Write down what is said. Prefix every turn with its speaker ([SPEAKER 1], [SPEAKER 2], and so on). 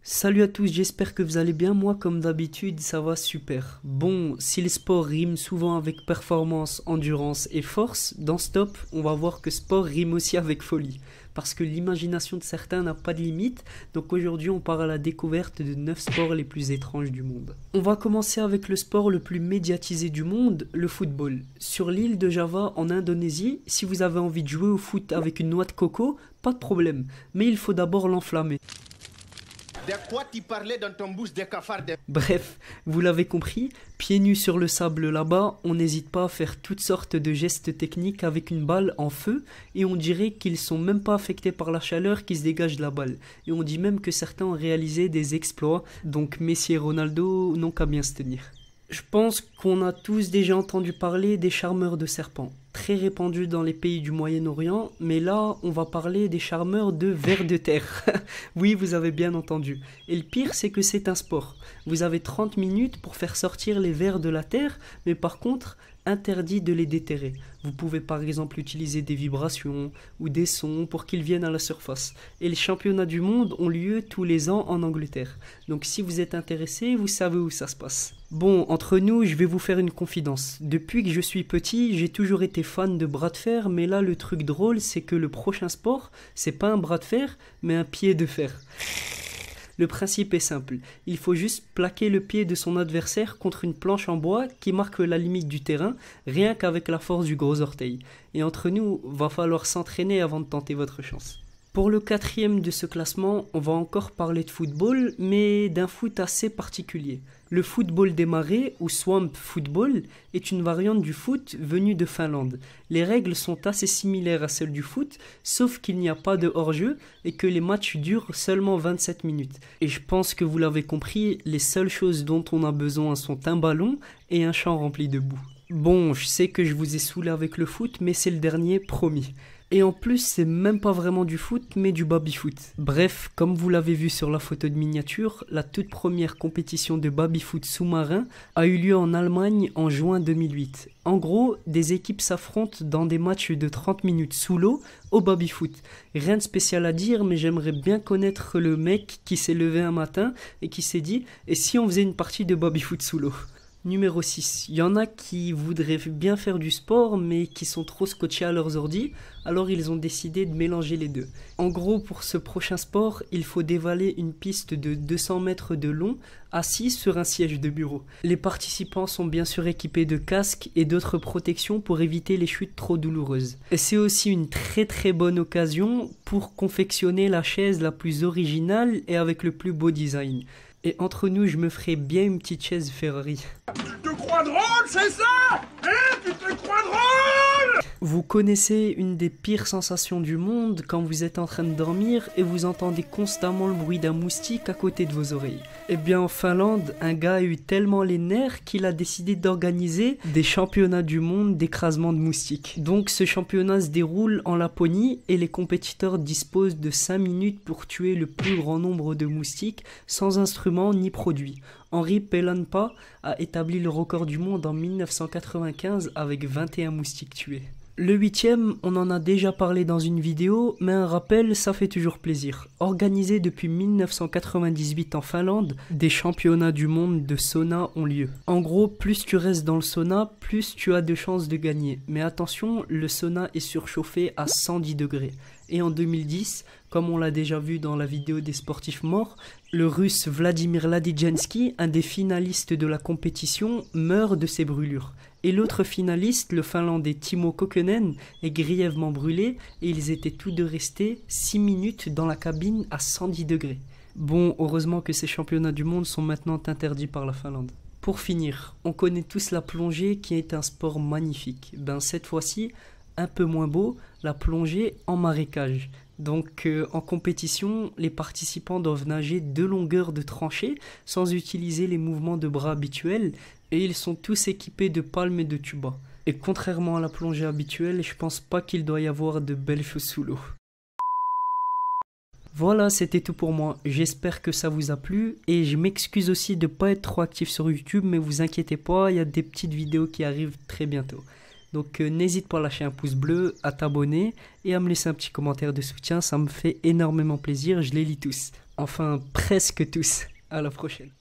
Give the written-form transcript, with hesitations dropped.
[SPEAKER 1] Salut à tous, j'espère que vous allez bien. Moi, comme d'habitude, ça va super. Bon, si le sport rime souvent avec performance, endurance et force, dans Stop, on va voir que sport rime aussi avec folie. Parce que l'imagination de certains n'a pas de limite, donc aujourd'hui on part à la découverte de 9 sports les plus étranges du monde. On va commencer avec le sport le plus médiatisé du monde, le football. Sur l'île de Java, en Indonésie, si vous avez envie de jouer au foot avec une noix de coco, pas de problème, mais il faut d'abord l'enflammer.
[SPEAKER 2] De quoi tu parlais dans ton bouche des cafards de...
[SPEAKER 1] Bref, vous l'avez compris, pieds nus sur le sable là-bas, on n'hésite pas à faire toutes sortes de gestes techniques avec une balle en feu et on dirait qu'ils sont même pas affectés par la chaleur qui se dégage de la balle. Et on dit même que certains ont réalisé des exploits, donc Messi et Ronaldo n'ont qu'à bien se tenir. Je pense qu'on a tous déjà entendu parler des charmeurs de serpents, très répandus dans les pays du Moyen-Orient, mais là, on va parler des charmeurs de vers de terre. Oui, vous avez bien entendu. Et le pire, c'est que c'est un sport. Vous avez 30 minutes pour faire sortir les vers de la terre, mais par contre, interdit de les déterrer. Vous pouvez par exemple utiliser des vibrations ou des sons pour qu'ils viennent à la surface. Et les championnats du monde ont lieu tous les ans en Angleterre. Donc si vous êtes intéressé, vous savez où ça se passe. Bon, entre nous, je vais vous faire une confidence. Depuis que je suis petit, j'ai toujours été fan de bras de fer, mais là le truc drôle, c'est que le prochain sport, c'est pas un bras de fer, mais un pied de fer. Le principe est simple, il faut juste plaquer le pied de son adversaire contre une planche en bois qui marque la limite du terrain, rien qu'avec la force du gros orteil. Et entre nous, va falloir s'entraîner avant de tenter votre chance. Pour le 4e de ce classement, on va encore parler de football, mais d'un foot assez particulier. Le football des marais, ou swamp football, est une variante du foot venue de Finlande. Les règles sont assez similaires à celles du foot, sauf qu'il n'y a pas de hors-jeu et que les matchs durent seulement 27 minutes. Et je pense que vous l'avez compris, les seules choses dont on a besoin sont un ballon et un champ rempli de boue. Bon, je sais que je vous ai saoulé avec le foot, mais c'est le dernier, promis. Et en plus, c'est même pas vraiment du foot, mais du baby-foot. Bref, comme vous l'avez vu sur la photo de miniature, la toute première compétition de baby-foot sous-marin a eu lieu en Allemagne en juin 2008. En gros, des équipes s'affrontent dans des matchs de 30 minutes sous l'eau au baby-foot. Rien de spécial à dire, mais j'aimerais bien connaître le mec qui s'est levé un matin et qui s'est dit « Et si on faisait une partie de baby-foot sous l'eau ?» Numéro 6. Il y en a qui voudraient bien faire du sport mais qui sont trop scotchés à leurs ordis, alors ils ont décidé de mélanger les deux. En gros, pour ce prochain sport, il faut dévaler une piste de 200 mètres de long, assis sur un siège de bureau. Les participants sont bien sûr équipés de casques et d'autres protections pour éviter les chutes trop douloureuses. Et c'est aussi une très bonne occasion pour confectionner la chaise la plus originale et avec le plus beau design. Et entre nous, je me ferai bien une petite chaise Ferrari.
[SPEAKER 3] Tu te crois drôle, c'est ça? Hein? Tu te crois drôle?
[SPEAKER 1] Vous connaissez une des pires sensations du monde quand vous êtes en train de dormir et vous entendez constamment le bruit d'un moustique à côté de vos oreilles. Eh bien en Finlande, un gars a eu tellement les nerfs qu'il a décidé d'organiser des championnats du monde d'écrasement de moustiques. Donc ce championnat se déroule en Laponie et les compétiteurs disposent de 5 minutes pour tuer le plus grand nombre de moustiques sans instrument ni produit. Henri Pellanpa a établi le record du monde en 1995 avec 21 moustiques tués. Le 8e, on en a déjà parlé dans une vidéo, mais un rappel, ça fait toujours plaisir. Organisé depuis 1998 en Finlande, des championnats du monde de sauna ont lieu. En gros, plus tu restes dans le sauna, plus tu as de chances de gagner. Mais attention, le sauna est surchauffé à 110 degrés. Et en 2010, comme on l'a déjà vu dans la vidéo des sportifs morts, le russe Vladimir Ladijensky, un des finalistes de la compétition, meurt de ses brûlures. Et l'autre finaliste, le finlandais Timo Kokkonen, est grièvement brûlé et ils étaient tous deux restés 6 minutes dans la cabine à 110 degrés. Bon, heureusement que ces championnats du monde sont maintenant interdits par la Finlande. Pour finir, on connaît tous la plongée qui est un sport magnifique. Cette fois-ci, un peu moins beau, la plongée en marécage. Donc en compétition, les participants doivent nager 2 longueurs de tranchée sans utiliser les mouvements de bras habituels et ils sont tous équipés de palmes et de tubas. Et contrairement à la plongée habituelle, je pense pas qu'il doit y avoir de belles choses sous l'eau. Voilà, c'était tout pour moi. J'espère que ça vous a plu et je m'excuse aussi de ne pas être trop actif sur YouTube, mais vous inquiétez pas, il y a des petites vidéos qui arrivent très bientôt. Donc n'hésite pas à lâcher un pouce bleu, à t'abonner et à me laisser un petit commentaire de soutien, ça me fait énormément plaisir, je les lis tous. Enfin, presque tous. À la prochaine.